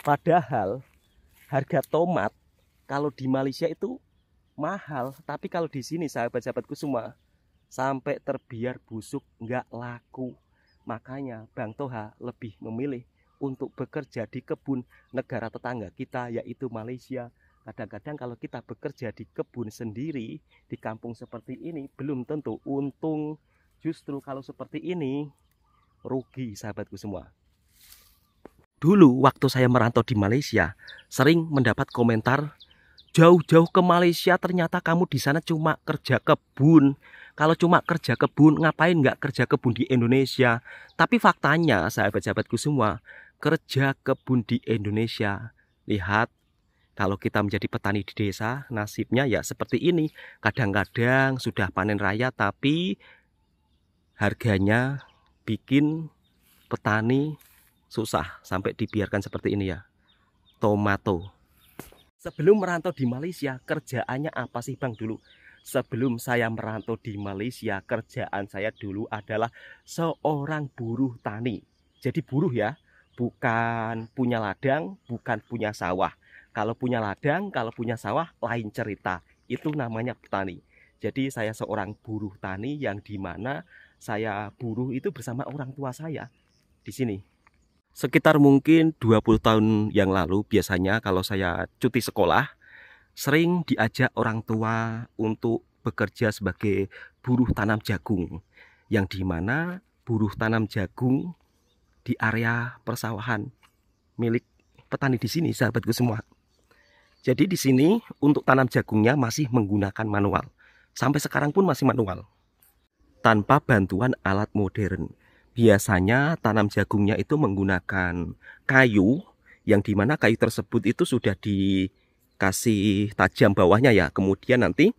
Padahal harga tomat kalau di Malaysia itu mahal, tapi kalau di sini sahabat-sahabatku semua sampai terbiar busuk nggak laku. Makanya Bang Toha lebih memilih untuk bekerja di kebun negara tetangga kita yaitu Malaysia. Kadang-kadang kalau kita bekerja di kebun sendiri di kampung seperti ini belum tentu untung. Justru kalau seperti ini rugi sahabatku semua. Dulu waktu saya merantau di Malaysia sering mendapat komentar, jauh-jauh ke Malaysia ternyata kamu di sana cuma kerja kebun. Kalau cuma kerja kebun, ngapain nggak kerja kebun di Indonesia? Tapi faktanya, sahabat-sahabatku semua, kerja kebun di Indonesia. Lihat, kalau kita menjadi petani di desa, nasibnya ya seperti ini. Kadang-kadang sudah panen raya, tapi harganya bikin petani susah. Sampai dibiarkan seperti ini ya. Tomato. Sebelum merantau di Malaysia, kerjaannya apa sih Bang dulu? Sebelum saya merantau di Malaysia, kerjaan saya dulu adalah seorang buruh tani. Jadi buruh ya, bukan punya ladang, bukan punya sawah. Kalau punya ladang, kalau punya sawah, lain cerita. Itu namanya petani. Jadi saya seorang buruh tani yang dimana saya buruh itu bersama orang tua saya di sini. Sekitar mungkin 20 tahun yang lalu biasanya kalau saya cuti sekolah sering diajak orang tua untuk bekerja sebagai buruh tanam jagung, yang dimana buruh tanam jagung di area persawahan milik petani di sini sahabatku semua. Jadi di sini untuk tanam jagungnya masih menggunakan manual. Sampai sekarang pun masih manual. Tanpa bantuan alat modern. Biasanya tanam jagungnya itu menggunakan kayu, yang dimana kayu tersebut itu sudah dikasih tajam bawahnya ya, kemudian nanti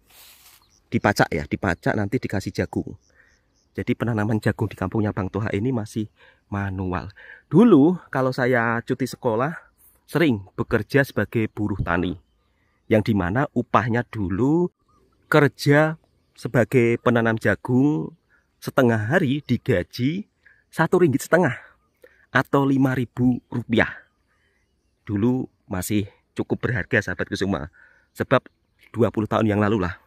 dipacak ya, dipacak nanti dikasih jagung. Jadi penanaman jagung di kampungnya Bang Toha ini masih manual. Dulu kalau saya cuti sekolah sering bekerja sebagai buruh tani, yang dimana upahnya dulu kerja sebagai penanam jagung setengah hari digaji Rp1,5 atau Rp5.000. Dulu masih cukup berharga sahabatku semua, sebab 20 tahun yang lalu lah.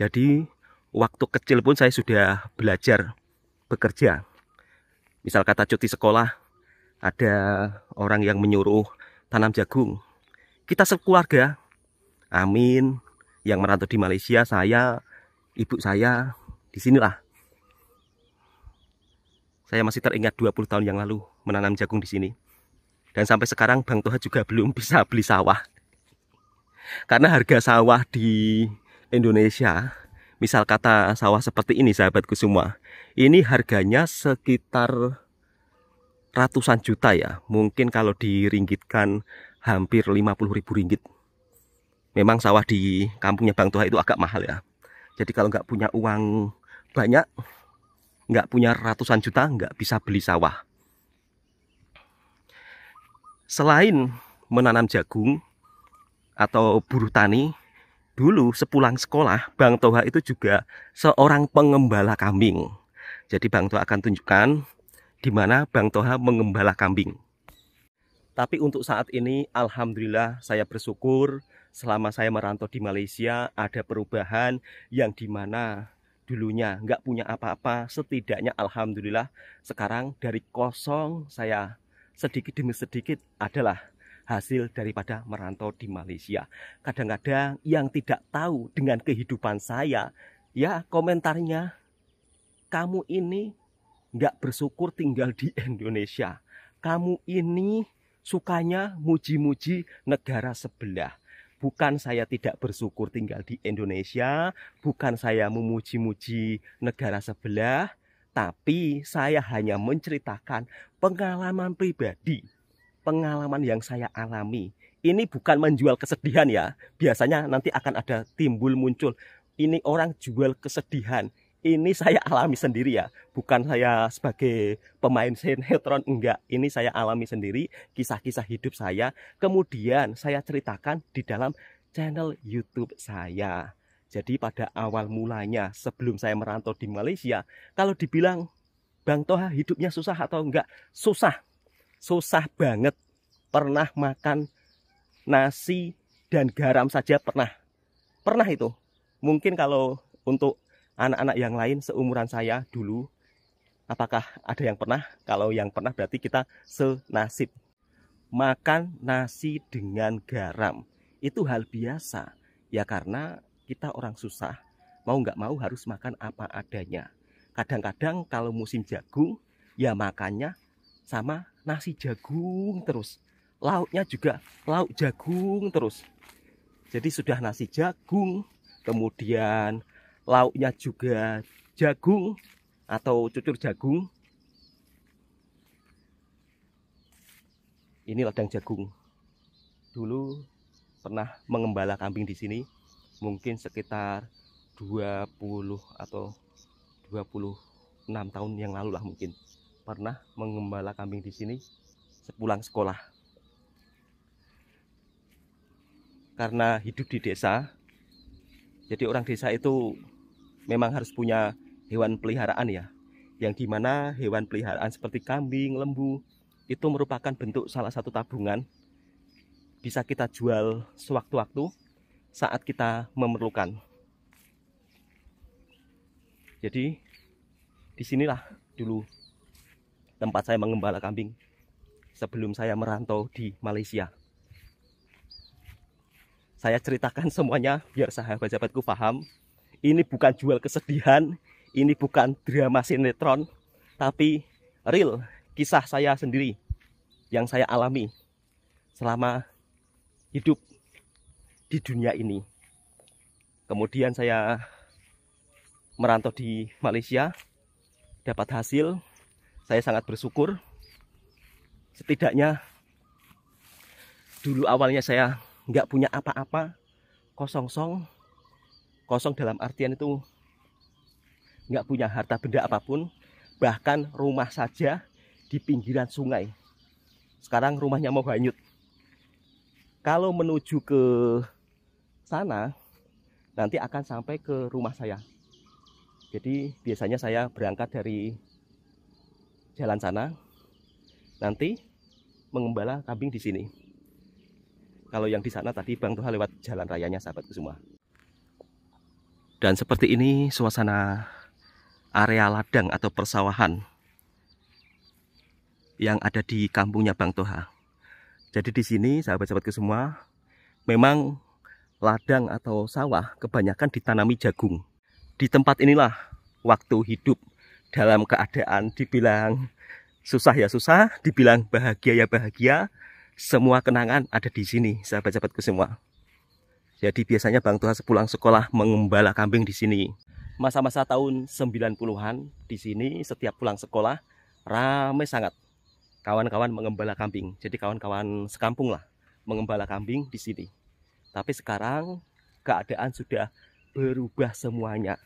Jadi waktu kecil pun saya sudah belajar bekerja. Misal kata cuti sekolah, ada orang yang menyuruh tanam jagung, kita sekeluarga, amin, yang merantau di Malaysia, saya, ibu saya, di sinilah. Saya masih teringat 20 tahun yang lalu menanam jagung di sini. Dan sampai sekarang Bang Toha juga belum bisa beli sawah. Karena harga sawah di Indonesia, misal kata sawah seperti ini sahabatku semua, ini harganya sekitar ratusan juta ya. Mungkin kalau diringgitkan hampir Rp50.000. Memang sawah di kampungnya Bang Toha itu agak mahal ya. Jadi kalau nggak punya uang banyak, nggak punya ratusan juta, nggak bisa beli sawah. Selain menanam jagung atau buruh tani, dulu sepulang sekolah Bang Toha itu juga seorang pengembala kambing. Jadi Bang Toha akan tunjukkan di mana Bang Toha mengembala kambing. Tapi untuk saat ini alhamdulillah saya bersyukur selama saya merantau di Malaysia ada perubahan, yang dimana dulunya nggak punya apa-apa, setidaknya alhamdulillah sekarang dari kosong saya sedikit demi sedikit adalah hasil daripada merantau di Malaysia. Kadang-kadang yang tidak tahu dengan kehidupan saya, ya komentarnya, kamu ini nggak bersyukur tinggal di Indonesia. Kamu ini sukanya muji-muji negara sebelah. Bukan saya tidak bersyukur tinggal di Indonesia, bukan saya memuji-muji negara sebelah, tapi saya hanya menceritakan pengalaman pribadi, pengalaman yang saya alami. Ini bukan menjual kesedihan ya. Biasanya nanti akan ada timbul muncul, ini orang jual kesedihan. Ini saya alami sendiri ya. Bukan saya sebagai pemain sinetron, enggak. Ini saya alami sendiri, kisah-kisah hidup saya. Kemudian saya ceritakan di dalam channel YouTube saya. Jadi pada awal mulanya sebelum saya merantau di Malaysia, kalau dibilang Bang Toha hidupnya susah atau enggak? Susah. Susah banget. pernah makan nasi dan garam saja pernah. Pernah itu. Mungkin kalau untuk anak-anak yang lain seumuran saya dulu, apakah ada yang pernah? Kalau yang pernah berarti kita senasib. Makan nasi dengan garam itu hal biasa. Ya karena kita orang susah, mau nggak mau harus makan apa adanya. Kadang-kadang kalau musim jagung, ya makannya sama nasi jagung terus. Lauknya juga lauk jagung terus. Jadi sudah nasi jagung, kemudian lauknya juga jagung atau cucur jagung. Ini ladang jagung. Dulu pernah mengembala kambing di sini, mungkin sekitar 20 atau 26 tahun yang lalu lah mungkin. Pernah mengembala kambing di sini sepulang sekolah. Karena hidup di desa, jadi orang desa itu memang harus punya hewan peliharaan ya. Yang dimana hewan peliharaan seperti kambing, lembu, itu merupakan bentuk salah satu tabungan. Bisa kita jual sewaktu-waktu saat kita memerlukan. Jadi disinilah dulu tempat saya mengembala kambing sebelum saya merantau di Malaysia. Saya ceritakan semuanya biar sahabat-sahabatku paham. Ini bukan jual kesedihan, ini bukan drama sinetron, tapi real kisah saya sendiri yang saya alami selama hidup di dunia ini. Kemudian saya merantau di Malaysia, dapat hasil, saya sangat bersyukur. Setidaknya dulu awalnya saya nggak punya apa-apa, kosong dalam artian itu nggak punya harta benda apapun, bahkan rumah saja di pinggiran sungai. Sekarang rumahnya mau hanyut. Kalau menuju ke sana, nanti akan sampai ke rumah saya. Jadi biasanya saya berangkat dari jalan sana, nanti mengembala kambing di sini. Kalau yang di sana tadi Bang Toha lewat jalan rayanya sahabatku semua. Dan seperti ini suasana area ladang atau persawahan yang ada di kampungnya Bang Toha. Jadi di sini sahabat-sahabatku semua, memang ladang atau sawah kebanyakan ditanami jagung. Di tempat inilah waktu hidup dalam keadaan dibilang susah ya susah, dibilang bahagia ya bahagia. Semua kenangan ada di sini sahabat-sahabatku semua. Jadi biasanya Bang Toha sepulang sekolah mengembala kambing di sini. Masa-masa tahun 90-an di sini setiap pulang sekolah ramai sangat kawan-kawan mengembala kambing. Jadi kawan-kawan sekampung lah mengembala kambing di sini. Tapi sekarang keadaan sudah berubah semuanya.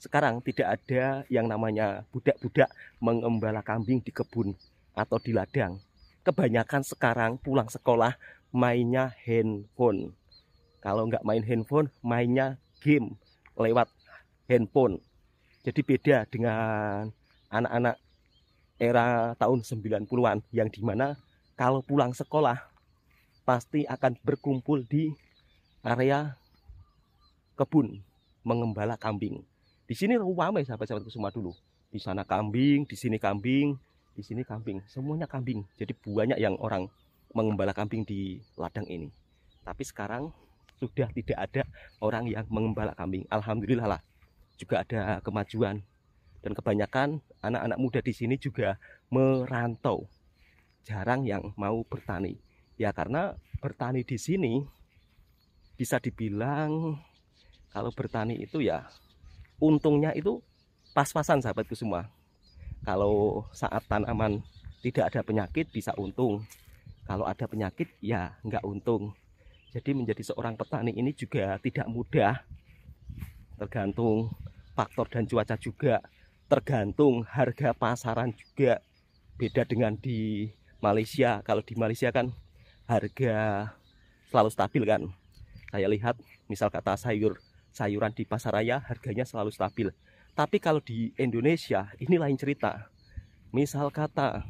Sekarang tidak ada yang namanya budak-budak mengembala kambing di kebun atau di ladang. Kebanyakan sekarang pulang sekolah mainnya handphone. Kalau nggak main handphone, mainnya game lewat handphone. Jadi beda dengan anak-anak era tahun 90-an yang dimana kalau pulang sekolah pasti akan berkumpul di area kebun mengembala kambing. Di sini ramai sahabat-sahabatku semua dulu. Di sana kambing, di sini kambing, di sini kambing. Semuanya kambing. Jadi banyak yang orang mengembala kambing di ladang ini. Tapi sekarang sudah tidak ada orang yang mengembala kambing. Alhamdulillah lah. Juga ada kemajuan. Dan kebanyakan anak-anak muda di sini juga merantau. Jarang yang mau bertani. Ya karena bertani di sini bisa dibilang kalau bertani itu ya untungnya itu pas-pasan sahabatku semua. Kalau saat tanaman tidak ada penyakit bisa untung. Kalau ada penyakit ya nggak untung. Jadi menjadi seorang petani ini juga tidak mudah. Tergantung faktor dan cuaca juga. Tergantung harga pasaran juga. Beda dengan di Malaysia. Kalau di Malaysia kan harga selalu stabil kan. Saya lihat misal kata sayuran di pasar raya harganya selalu stabil. Tapi kalau di Indonesia ini lain cerita. Misal kata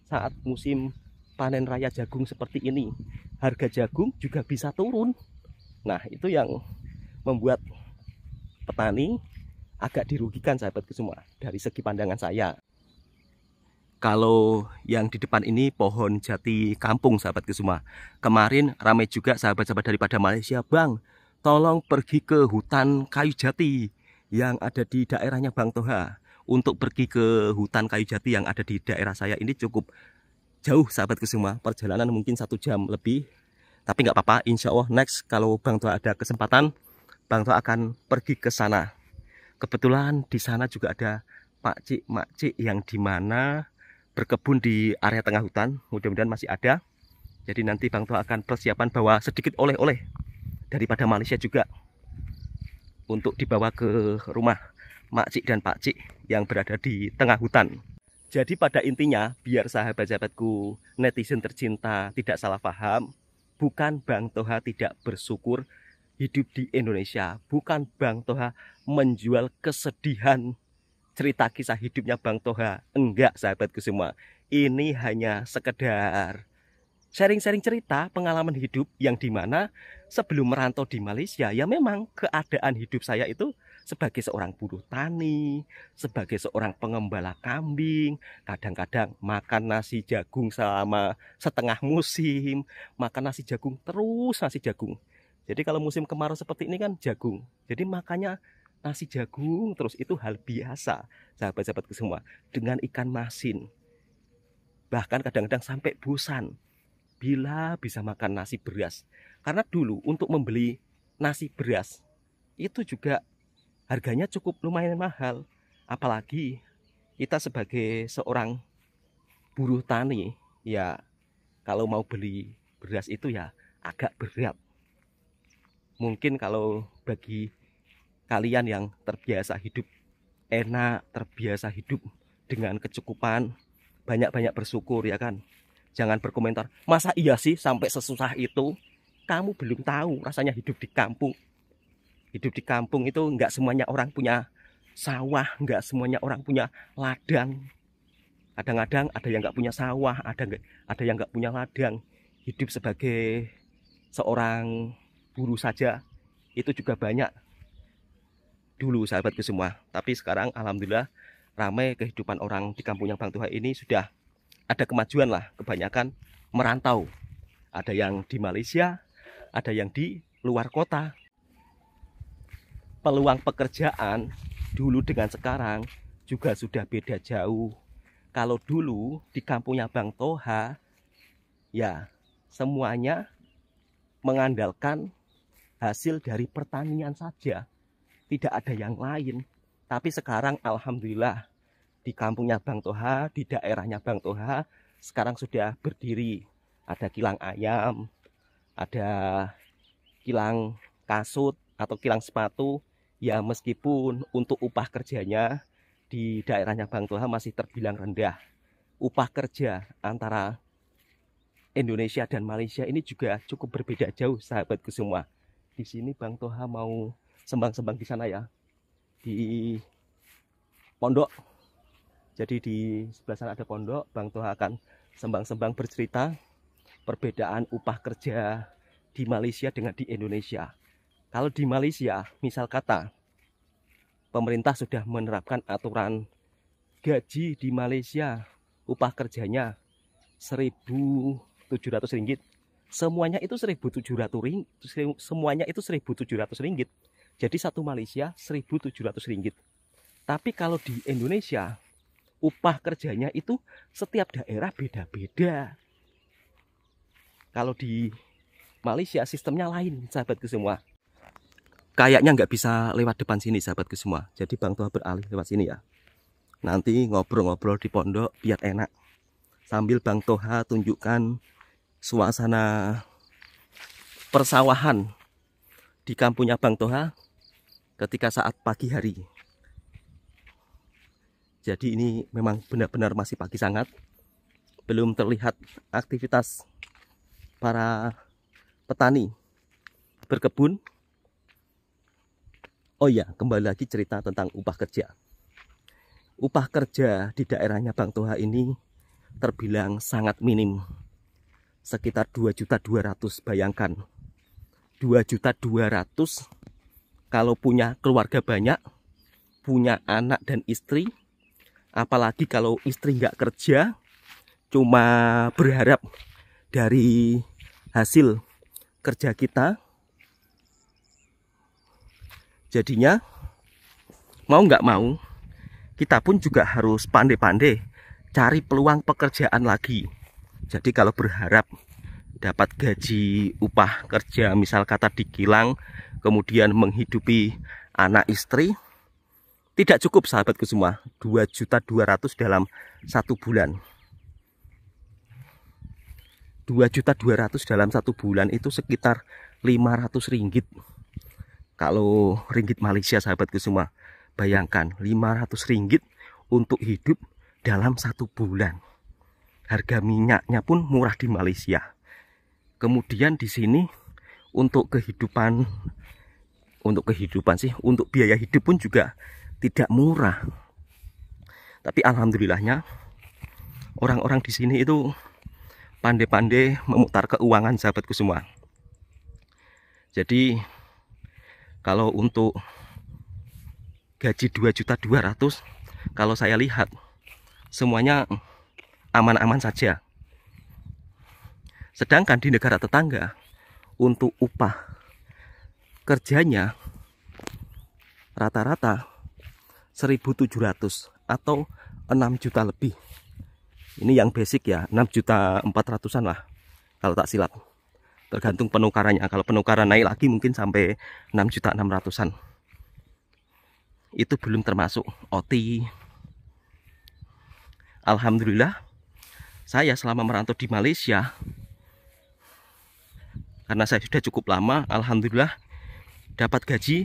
saat musim panen raya jagung seperti ini, harga jagung juga bisa turun. Nah, itu yang membuat petani agak dirugikan sahabatku semua dari segi pandangan saya. Kalau yang di depan ini pohon jati kampung sahabatku semua. Kemarin ramai juga sahabat-sahabat daripada Malaysia, "Bang, tolong pergi ke hutan kayu jati yang ada di daerahnya Bang Toha." Untuk pergi ke hutan kayu jati yang ada di daerah saya ini cukup jauh sahabatku semua. Perjalanan mungkin 1 jam lebih. Tapi nggak apa-apa, insya Allah next kalau Bang Toha ada kesempatan, Bang Toha akan pergi ke sana. Kebetulan di sana juga ada pakcik-makcik yang dimana berkebun di area tengah hutan, mudah-mudahan masih ada. Jadi nanti Bang Toha akan persiapan bawa sedikit oleh-oleh daripada Malaysia juga untuk dibawa ke rumah makcik dan pakcik yang berada di tengah hutan. Jadi pada intinya, biar sahabat-sahabatku netizen tercinta tidak salah paham, bukan Bang Toha tidak bersyukur hidup di Indonesia, bukan Bang Toha menjual kesedihan cerita kisah hidupnya Bang Toha. Enggak sahabatku semua. Ini hanya sekedar sharing-sharing cerita pengalaman hidup yang dimana sebelum merantau di Malaysia, ya memang keadaan hidup saya itu sebagai seorang buruh tani, sebagai seorang pengembala kambing, kadang-kadang makan nasi jagung selama setengah musim, makan nasi jagung terus nasi jagung. Jadi kalau musim kemarau seperti ini kan jagung. Jadi makanya nasi jagung terus itu hal biasa sahabat-sahabatku semua, dengan ikan masin. Bahkan kadang-kadang sampai bosan bila bisa makan nasi beras. Karena dulu untuk membeli nasi beras itu juga harganya cukup lumayan mahal. Apalagi kita sebagai seorang buruh tani, ya kalau mau beli beras itu ya agak berat. Mungkin kalau bagi kalian yang terbiasa hidup enak, terbiasa hidup dengan kecukupan, banyak-banyak bersyukur ya kan. Jangan berkomentar, masa iya sih sampai sesusah itu? Kamu belum tahu rasanya hidup di kampung. Hidup di kampung itu nggak semuanya orang punya sawah, nggak semuanya orang punya ladang. Kadang-kadang ada yang nggak punya sawah, ada yang nggak punya ladang. Hidup sebagai seorang buruh saja itu juga banyak dulu sahabatku semua. Tapi sekarang alhamdulillah ramai kehidupan orang di kampungnya Bang Toha ini sudah ada kemajuan lah. Kebanyakan merantau. Ada yang di Malaysia, ada yang di luar kota. Peluang pekerjaan dulu dengan sekarang juga sudah beda jauh. Kalau dulu di kampungnya Bang Toha, ya semuanya mengandalkan hasil dari pertanian saja. Tidak ada yang lain. Tapi sekarang alhamdulillah di kampungnya Bang Toha, di daerahnya Bang Toha, sekarang sudah berdiri. Ada kilang ayam, ada kilang kasut atau kilang sepatu. Ya meskipun untuk upah kerjanya di daerahnya Bang Toha masih terbilang rendah. Upah kerja antara Indonesia dan Malaysia ini juga cukup berbeda jauh sahabatku semua. Di sini Bang Toha mau sembang-sembang di sana ya, di pondok. Jadi di sebelah sana ada pondok. Bang Toha akan sembang-sembang bercerita perbedaan upah kerja di Malaysia dengan di Indonesia. Kalau di Malaysia, misal kata pemerintah sudah menerapkan aturan gaji di Malaysia, upah kerjanya 1.700 ringgit. Semuanya itu 1.700 ringgit. Semuanya itu 1.700 ringgit. Jadi satu Malaysia 1.700 ringgit. Tapi kalau di Indonesia, upah kerjanya itu setiap daerah beda-beda. Kalau di Malaysia sistemnya lain, sahabatku semua. Kayaknya nggak bisa lewat depan sini, sahabatku semua. Jadi Bang Toha beralih lewat sini ya. Nanti ngobrol-ngobrol di pondok biar enak. Sambil Bang Toha tunjukkan suasana persawahan di kampungnya Bang Toha ketika saat pagi hari. Jadi ini memang benar-benar masih pagi sangat. Belum terlihat aktivitas para petani berkebun. Oh ya, kembali lagi cerita tentang upah kerja. Upah kerja di daerahnya Bang Toha ini terbilang sangat minim. sekitar 2.200.000. Bayangkan 2.200.000 kalau punya keluarga banyak, punya anak dan istri, apalagi kalau istri nggak kerja, cuma berharap dari hasil kerja kita. Jadinya mau nggak mau, kita pun juga harus pandai-pandai cari peluang pekerjaan lagi. Jadi kalau berharap dapat gaji upah kerja, misal kata di kilang, kemudian menghidupi anak istri, tidak cukup sahabatku semua. 2.200.000 dalam 1 bulan. 2.200.000 dalam 1 bulan itu sekitar 500 ringgit. Kalau ringgit Malaysia sahabatku semua, bayangkan 500 ringgit untuk hidup dalam 1 bulan. Harga minyaknya pun murah di Malaysia. Kemudian di sini untuk untuk biaya hidup pun juga tidak murah. Tapi alhamdulillahnya orang-orang di sini itu pandai-pandai memutar keuangan sahabatku semua. Jadi kalau untuk gaji 2.200.000, kalau saya lihat semuanya aman-aman saja. Sedangkan di negara tetangga untuk upah kerjanya rata-rata 1.700 atau 6 juta lebih. Ini yang basic ya, 6.400.000-an lah kalau tak silap. Tergantung penukarannya. Kalau penukaran naik lagi mungkin sampai 6.600.000-an. Itu belum termasuk OT. Alhamdulillah, saya selama merantau di Malaysia, karena saya sudah cukup lama, alhamdulillah dapat gaji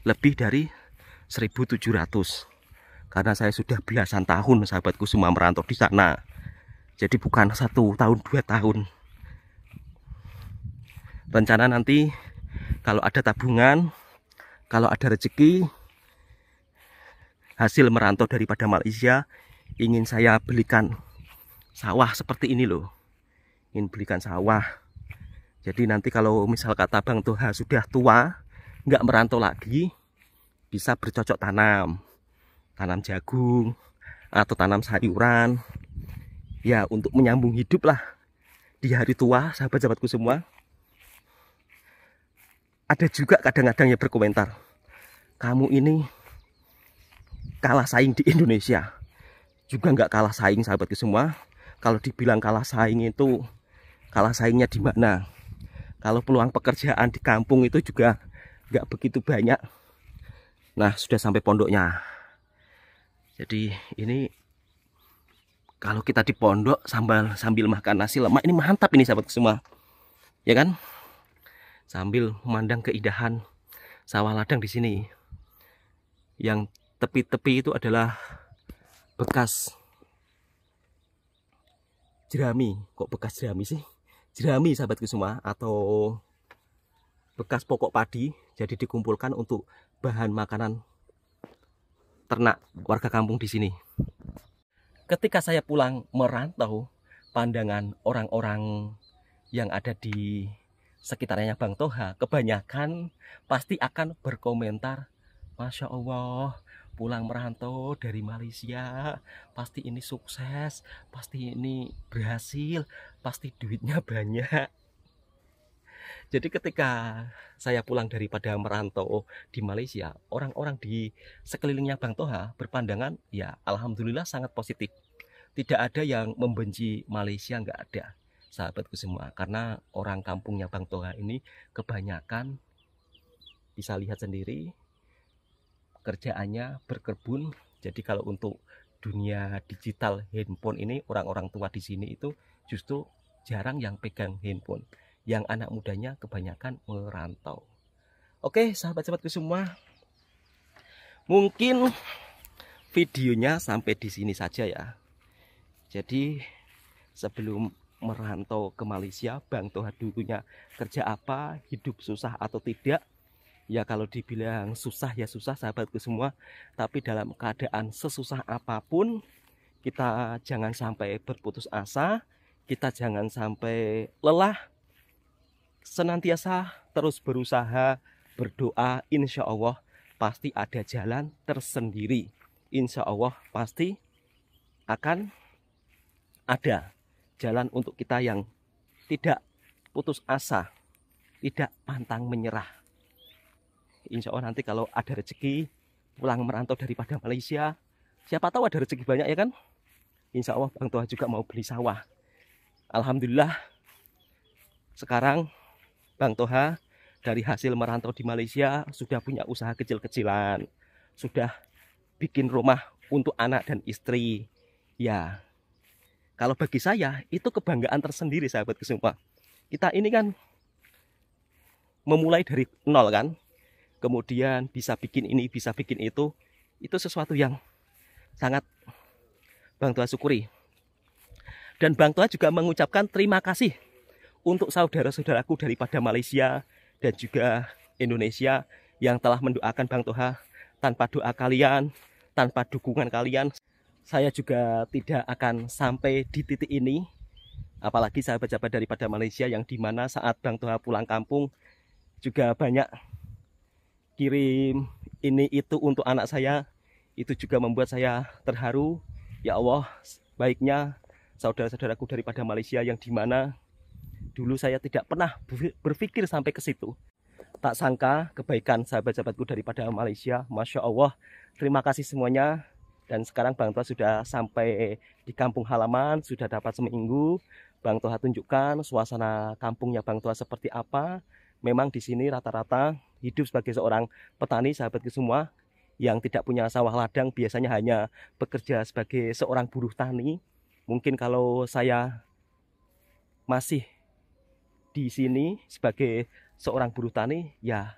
lebih dari 1.700. Karena saya sudah belasan tahun sahabatku semua merantau di sana. Jadi bukan 1 tahun 2 tahun. Rencana nanti kalau ada tabungan, kalau ada rezeki, hasil merantau daripada Malaysia, ingin saya belikan sawah seperti ini loh. Ingin belikan sawah. Jadi nanti kalau misal kata Bang Toha sudah tua, nggak merantau lagi, bisa bercocok tanam. Tanam jagung atau tanam sayuran. Ya untuk menyambung hidup lah di hari tua sahabat-sahabatku semua. Ada juga kadang-kadang yang berkomentar, kamu ini kalah saing di Indonesia. Juga nggak kalah saing sahabatku semua. Kalau dibilang kalah saing itu, kalah saingnya di mana? Kalau peluang pekerjaan di kampung itu juga nggak begitu banyak. Nah sudah sampai pondoknya. Jadi ini kalau kita di pondok sambil makan nasi lemak, ini mantap ini sahabatku semua. Ya kan? Sambil memandang keindahan sawah ladang di sini. Yang tepi-tepi itu adalah bekas jerami. Kok bekas jerami sih? Jerami sahabatku semua, atau bekas pokok padi. Jadi dikumpulkan untuk bahan makanan ternak warga kampung di sini. Ketika saya pulang merantau, pandangan orang-orang yang ada di sekitarnya Bang Toha kebanyakan pasti akan berkomentar, Masya Allah, pulang merantau dari Malaysia, pasti ini sukses, pasti ini berhasil, pasti duitnya banyak. Jadi ketika saya pulang daripada merantau di Malaysia, orang-orang di sekelilingnya Bang Toha berpandangan, ya alhamdulillah sangat positif. Tidak ada yang membenci Malaysia, nggak ada sahabatku semua. Karena orang kampungnya Bang Toha ini kebanyakan, bisa lihat sendiri, kerjaannya berkebun. Jadi kalau untuk dunia digital handphone ini, orang-orang tua di sini itu justru jarang yang pegang handphone. Yang anak mudanya kebanyakan merantau. Oke sahabat-sahabatku semua, mungkin videonya sampai di sini saja ya. Jadi sebelum merantau ke Malaysia, Bang Toha dulunya kerja apa, hidup susah atau tidak? Ya kalau dibilang susah ya susah sahabatku semua, tapi dalam keadaan sesusah apapun kita jangan sampai berputus asa, kita jangan sampai lelah, senantiasa terus berusaha, berdoa, insya Allah pasti ada jalan tersendiri. Insya Allah pasti akan ada jalan untuk kita yang tidak putus asa, tidak pantang menyerah. Insya Allah nanti kalau ada rezeki pulang merantau daripada Malaysia, siapa tahu ada rezeki banyak ya kan. Insya Allah Bang Toha juga mau beli sawah. Alhamdulillah sekarang Bang Toha dari hasil merantau di Malaysia sudah punya usaha kecil-kecilan, sudah bikin rumah untuk anak dan istri. Ya, kalau bagi saya itu kebanggaan tersendiri sahabatku semua. Kita ini kan memulai dari nol kan, kemudian bisa bikin ini, bisa bikin itu sesuatu yang sangat Bang Toha syukuri. Dan Bang Toha juga mengucapkan terima kasih untuk saudara-saudaraku daripada Malaysia dan juga Indonesia yang telah mendoakan Bang Toha. Tanpa doa kalian, tanpa dukungan kalian, saya juga tidak akan sampai di titik ini. Apalagi sahabat-sahabat daripada Malaysia yang dimana saat Bang Toha pulang kampung juga banyak kirim ini itu untuk anak saya. Itu juga membuat saya terharu. Ya Allah, baiknya saudara-saudaraku daripada Malaysia yang dimana dulu saya tidak pernah berpikir sampai ke situ. Tak sangka kebaikan sahabat-sahabatku daripada Malaysia. Masya Allah, terima kasih semuanya. Dan sekarang Bang Toha sudah sampai di kampung halaman, sudah dapat seminggu. Bang Toha tunjukkan suasana kampungnya Bang Toha seperti apa. Memang di sini rata-rata hidup sebagai seorang petani sahabatku semua, yang tidak punya sawah ladang, biasanya hanya bekerja sebagai seorang buruh tani. Mungkin kalau saya masih di sini sebagai seorang buruh tani, ya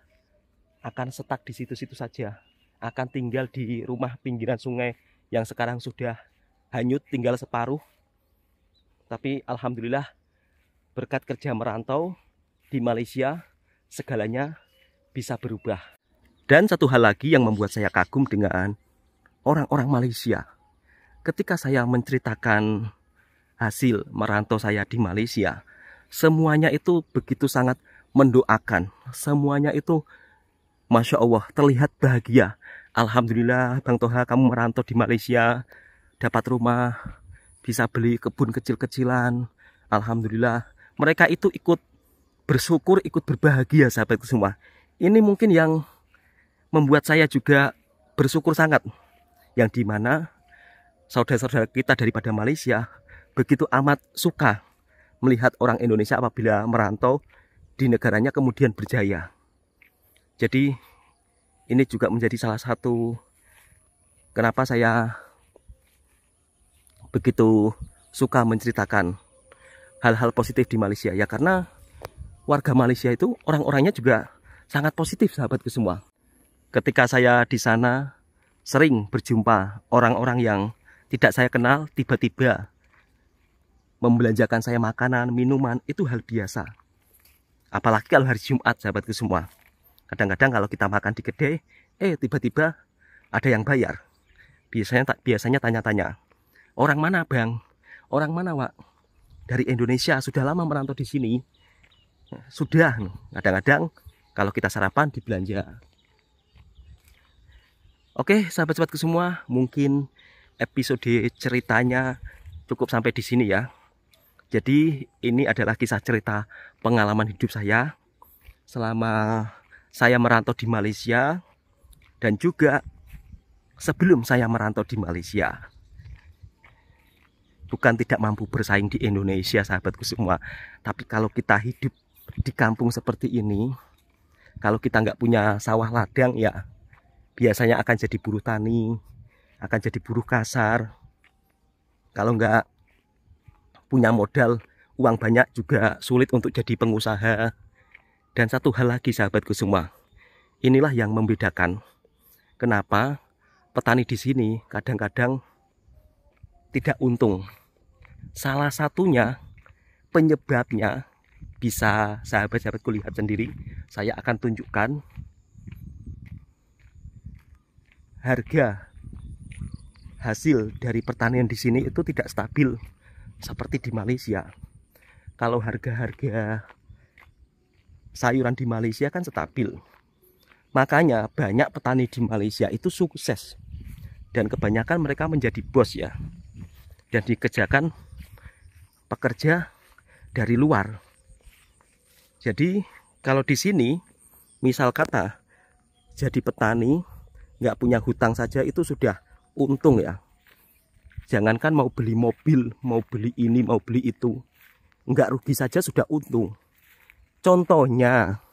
akan stuck di situ-situ saja, akan tinggal di rumah pinggiran sungai yang sekarang sudah hanyut, tinggal separuh. Tapi alhamdulillah berkat kerja merantau di Malaysia, segalanya bisa berubah. Dan satu hal lagi yang membuat saya kagum dengan orang-orang Malaysia, ketika saya menceritakan hasil merantau saya di Malaysia, semuanya itu begitu sangat mendoakan. Semuanya itu Masya Allah terlihat bahagia. Alhamdulillah Bang Toha kamu merantau di Malaysia, dapat rumah, bisa beli kebun kecil-kecilan. Alhamdulillah mereka itu ikut bersyukur, ikut berbahagia sahabatku semua. Ini mungkin yang membuat saya juga bersyukur sangat, yang dimana saudara-saudara kita daripada Malaysia begitu amat suka melihat orang Indonesia apabila merantau di negaranya kemudian berjaya. Jadi ini juga menjadi salah satu kenapa saya begitu suka menceritakan hal-hal positif di Malaysia. Ya karena warga Malaysia itu orang-orangnya juga sangat positif sahabatku semua. Ketika saya di sana sering berjumpa orang-orang yang tidak saya kenal, tiba-tiba membelanjakan saya makanan, minuman, itu hal biasa. Apalagi kalau hari Jumat sahabatku semua. Kadang-kadang kalau kita makan di kedai, tiba-tiba ada yang bayar. Biasanya tanya-tanya, orang mana bang? Orang mana Wak? Dari Indonesia, sudah lama merantau di sini. Sudah. Kadang-kadang kalau kita sarapan dibelanja. Oke sahabat-sahabatku semua, mungkin episode ceritanya cukup sampai di sini ya. Jadi ini adalah kisah cerita pengalaman hidup saya selama saya merantau di Malaysia, dan juga sebelum saya merantau di Malaysia. Bukan tidak mampu bersaing di Indonesia sahabatku semua, tapi kalau kita hidup di kampung seperti ini, kalau kita nggak punya sawah ladang, ya biasanya akan jadi buruh tani, akan jadi buruh kasar. Kalau nggak punya modal, uang banyak juga sulit untuk jadi pengusaha. Dan satu hal lagi sahabatku semua, inilah yang membedakan kenapa petani di sini kadang-kadang tidak untung. Salah satunya penyebabnya bisa sahabat-sahabatku lihat sendiri. Saya akan tunjukkan harga hasil dari pertanian di sini itu tidak stabil. seperti di Malaysia. Kalau harga-harga sayuran di Malaysia kan stabil. Makanya banyak petani di Malaysia itu sukses. Dan kebanyakan mereka menjadi bos ya. Dan dikerjakan pekerja dari luar. Jadi kalau di sini misal kata jadi petani nggak punya hutang saja itu sudah untung ya. Jangankan mau beli mobil, mau beli ini, mau beli itu, nggak rugi saja sudah untung. Contohnya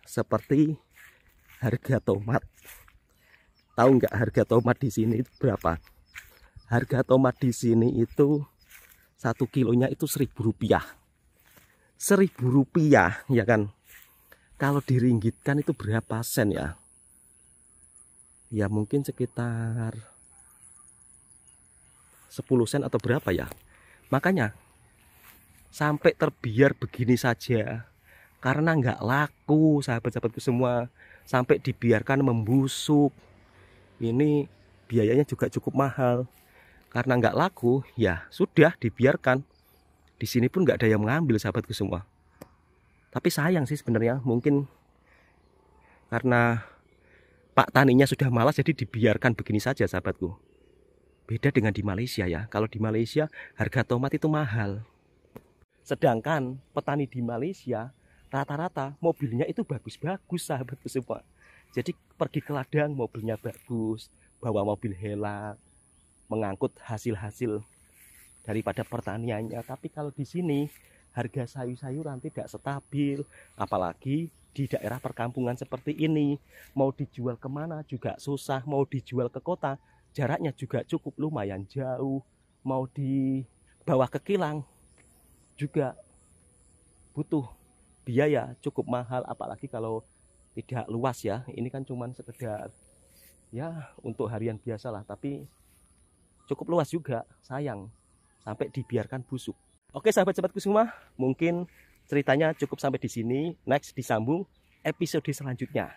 seperti harga tomat. Tahu nggak harga tomat di sini itu berapa? Harga tomat di sini itu 1 kilonya itu Rp1.000. Rp1.000 ya kan? Kalau diringgitkan itu berapa sen ya? Ya mungkin sekitar 10 sen atau berapa ya. Makanya sampai terbiar begini saja karena nggak laku sahabat-sahabatku semua. Sampai dibiarkan membusuk. Ini biayanya juga cukup mahal. Karena nggak laku ya sudah dibiarkan. Di sini pun nggak ada yang mengambil sahabatku semua. Tapi sayang sih sebenarnya, mungkin karena Pak taninya sudah malas jadi dibiarkan begini saja sahabatku. Beda dengan di Malaysia ya. Kalau di Malaysia harga tomat itu mahal. Sedangkan petani di Malaysia rata-rata mobilnya itu bagus-bagus sahabatku semua. Jadi pergi ke ladang mobilnya bagus, bawa mobil helak, mengangkut hasil-hasil daripada pertaniannya. Tapi kalau di sini harga sayur-sayuran tidak stabil, apalagi di daerah perkampungan seperti ini. Mau dijual kemana juga susah, mau dijual ke kota jaraknya juga cukup lumayan jauh, mau dibawa ke kilang juga butuh biaya cukup mahal, apalagi kalau tidak luas ya. Ini kan cuman sekedar ya untuk harian biasa lah, tapi cukup luas juga, sayang sampai dibiarkan busuk. Oke sahabat-sahabatku semua, mungkin ceritanya cukup sampai di sini. Next disambung episode selanjutnya.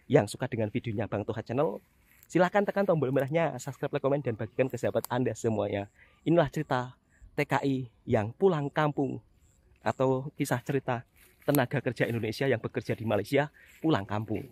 Yang suka dengan videonya Bang Toha Channel, silahkan tekan tombol merahnya, subscribe, like, komen, dan bagikan ke sahabat Anda semuanya. Inilah cerita TKI yang pulang kampung, atau kisah cerita tenaga kerja Indonesia yang bekerja di Malaysia pulang kampung.